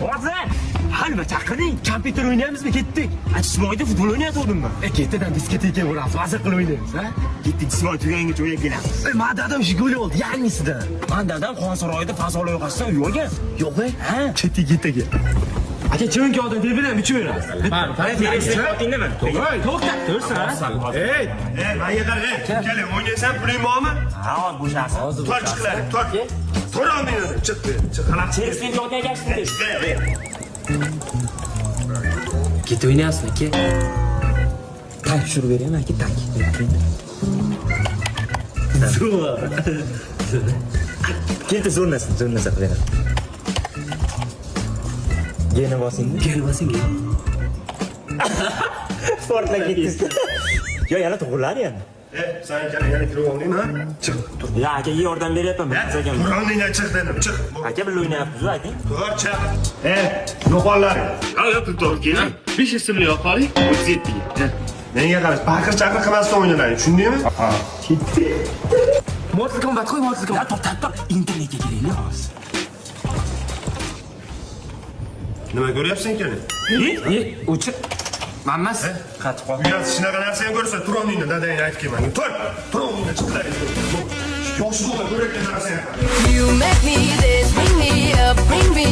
Hozir! Nima chaqiring? Kompyuter o'ynaymizmi? Ketdik. Jismoyda futbol o'ynayotgandim. Ketidan diskoteka bo'lamiz. Mazza qilib o'ynaymiz, ha? Ketdik jismoy tugangacha o'ynab kelamiz. Men dadam Jiguli oldi, yangisidan. Men dadam Xonsaroyda Fazol loyihasida uy olgan. Yo'q-ku? Ha? Ketdik ketaga. Aka chunki odam deb bilan bichib o'ynamiz. Qani televizor otingdimi? To'xta, tursin. Ey, menga qara. Keling, o'ynaysan, puling bormi? Ha, bo'shasiz. Tur chiqlar, tur. Tur olmaydi. Chiq. Qanaqa televizor otingga Git oynayapsın ki. Tank şunu vereyim ki tank. Zor. Git zorlasın verin. Gene basın. Sportla gidiyorsun. Ya yana to'g'rilar yani. Sen yana kirib olding mi? Chiq, tur. Ya aka iyi oradan beryapman. Tur oldingdan chiq dedim, chiq. Aka bir o'ynayapmiz, ayting. Tur chiq. Yo'qollar. Qani pul topib keling. 5 ismli yoqoling, 37 ga. Menga qara, baqir-chaqir qilmasdan o'ynaydi, tushundingmi? Ha. Ketdi. Mortal Kombat qo'y, Mortal Kombat. To'xtat. Internetga kiraylik hozir. Nima ko'ryapsan ekan? O'chir. Mammas. Qatib qol. Uyat shunaqa narsani ko'rsa, tur oldingdan dadang aytib kelmang. Tur oldingdan chiqlar. Yo'qsiz bo'lma, ko'rayotgan narsani. You make me this, bring me up, bring me.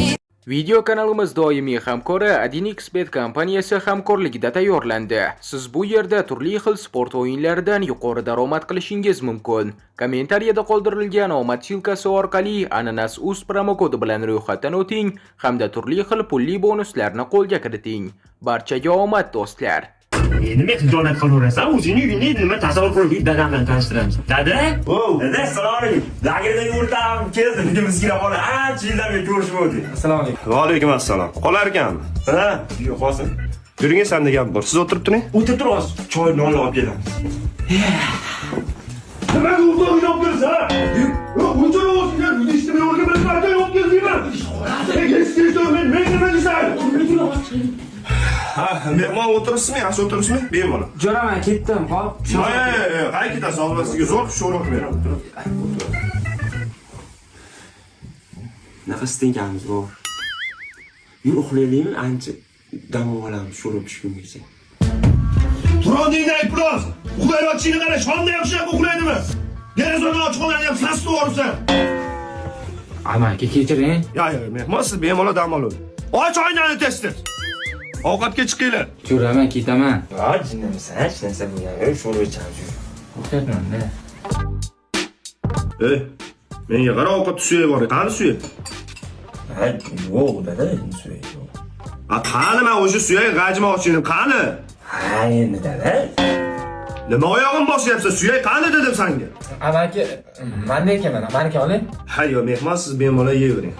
Video kanalimiz doimiy hamkori Adinxbet kompaniyasi hamkorligida tayyorlandi. Siz bu yerda turli xil sport o'yinlaridan yuqori daromad qilishingiz mumkin. Kommentariyada qoldirilgan omad silkasi orqali Ananas.uz promo kodi bilan ro'yxatdan o'ting hamda turli xil pulli bonuslarni qo'lga kiriting. Barchaga omad do'stlar. Nima xijolat qilaversan? O'zingni uyingda nima tasavvur qilib dadam bilan tanishtiramiz. Dada? Dada, assalomu alaykum. Lagerdan o'rtam keldi, bizga bola. Ancha yildan beri ko'rishmodik. Assalomu alaykum. Va alaykum assalom. Qolar ekanmi? Ha, yo'q, hozir. Yuring, senda gap bor. Siz o'tirib turing. O'tirib turamiz. Choyni olib kelamiz. Nima o'rta o'ynab tursiz, ha? Uncha o'zinglar yetishtirmay o'rganib qanday yo'q keldingmi? Men nima deysan? Ha, mehmon o'tiribsizmi? Yaxshi o'tiribsizmi? Bemalol. Jo'raman, ketdim, qol. Qay ketasiz? Hozir sizga zo'r sho'roq beraman. Nafas tengamiz bor. Yur uxlaylikmi? Ancha dam olamiz sho'rib tushgungacha. Turondingdan aytibroz. Uxlayotishini qara, shonda yaxshilab uxlaydimi? Derazani ochiq qolgan ham sasni o'ribsan. Amaki kechiring. Yo'q, mehmon siz bemalol dam oling. Och oynani tez-tez. Ovqatga chiqinglar. Jo'raman, ketaman. Ha, jinnimisan, hech narsa bo'lmagan. Sho'rib ichamiz. O'xshatmanda. Menga qara, ovqat suyak bor. Qani suyak? Ha, yo'q, dada, suyak yo'q. Qani men o'sha suyak g'ajmoqchi edim. Qani? Ha, endi dada. Nima oyog'im bosyapsan? Suyak qani dedim senga. Amaki, menda ekanman, meniki oling. Ha, yo'q, mehmon siz bemalol yeyavering.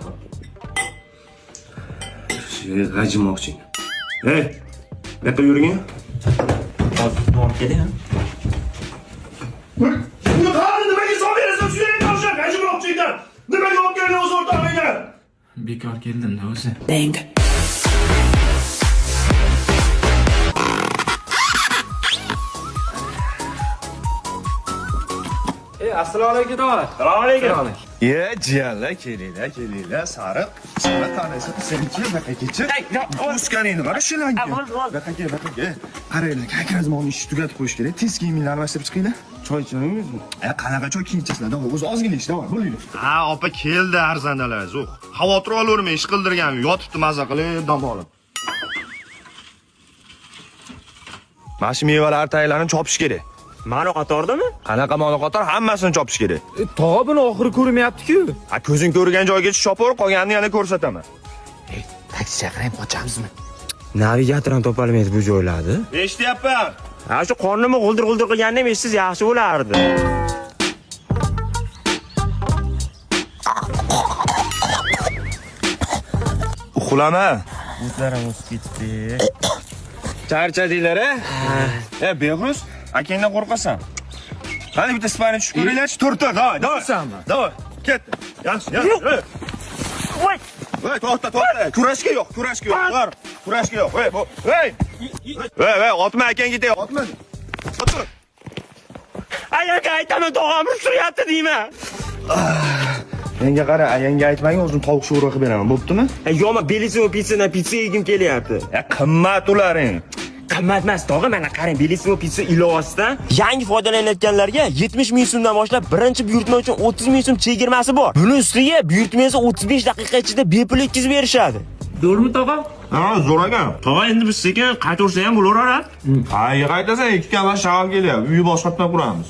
Suyak g'ajmoqchi. Hey, bu yoqqa yuring. Borib keling. Buni qani nimaga solib berasan? Suyak toshib, g'ajmoqchi ekan. Nimaga olib kelding o'z o'rtog'ingga? Bekor keldim-da o'zi. Bang. Assalomu alaykum, tog'a. Assalomu alaykum. Jiyanlar, kelinglar, sariq tanasi. Senchi baqakechi. O'sganingni qara shilanga. Baqaga. Qaranglar, kakrazmonni ishni tugatib qo'yish kerak. Tez kiyimlarni almashtirib chiqinglar. Choy ichamizmi? Qanaqa choy kiyinchasizlar? Davol, o'zi ozgina ish, davol, bo'linglar. Ha, opa keldi arzandalar, zo'q. Xavotir olavermang, ish qildirgan, yotibdi maza qilib, dam olib. Mana shu mevalar taylarni chopish kerak. Ma'no qatordimi? Qanaqa ma'no qator hammasini chopish kerak. Tog'a buni oxiri ko'rmayapti-ku. Ha, ko'zing ko'rgan joygacha chopaver, qolganini yana ko'rsataman. Taksi chaqirib qochamizmi? Navigator ham topolmaydi bu joylarni. Eshityapman. Ha, shu qornimni g'uldir qilganini ham eshitsangiz yaxshi bo'lardi. Uxlama. O'zlarim o'sib ketdi. Charchadinglar, Behruz, akangdan qo'rqasan. Qani bitta sparing tushib ko'ringlarchi, tur, davay. Davay. Ketdi. Yaxshi. Voy, to'xta. Kurashga yo'q. Kurashga yo'q. Voy, otma akang ketay, otma. Otur. Ayaka aytaman, tog'am urishyapti deyman. Menga qara, yanga aytmagin, o'zim tovuq sho'rva qilib beraman, bo'ptimi? Yo'qmi, Bellissimo pizzadan pizza yegim kelyapti. Qimmat ularing. Qimmat emas, tog'a, mana qarang, Bellissimo pizza ilovasidan yangi foydalanayotganlarga 70 ming so'mdan boshlab birinchi buyurtma uchun 30 ming so'm chegirmasi bor. Buning ustiga buyurtmangizni 35 daqiqa ichida bepul yetkazib berishadi. Zo'rmi tog'a? Ha, zo'r ekan. Tog'a endi biz sekin qaytarsa ham bo'laveradi. Qayga qaytasan, 2 kamar shag'al kelyapti. Uyni boshqatdan quramiz.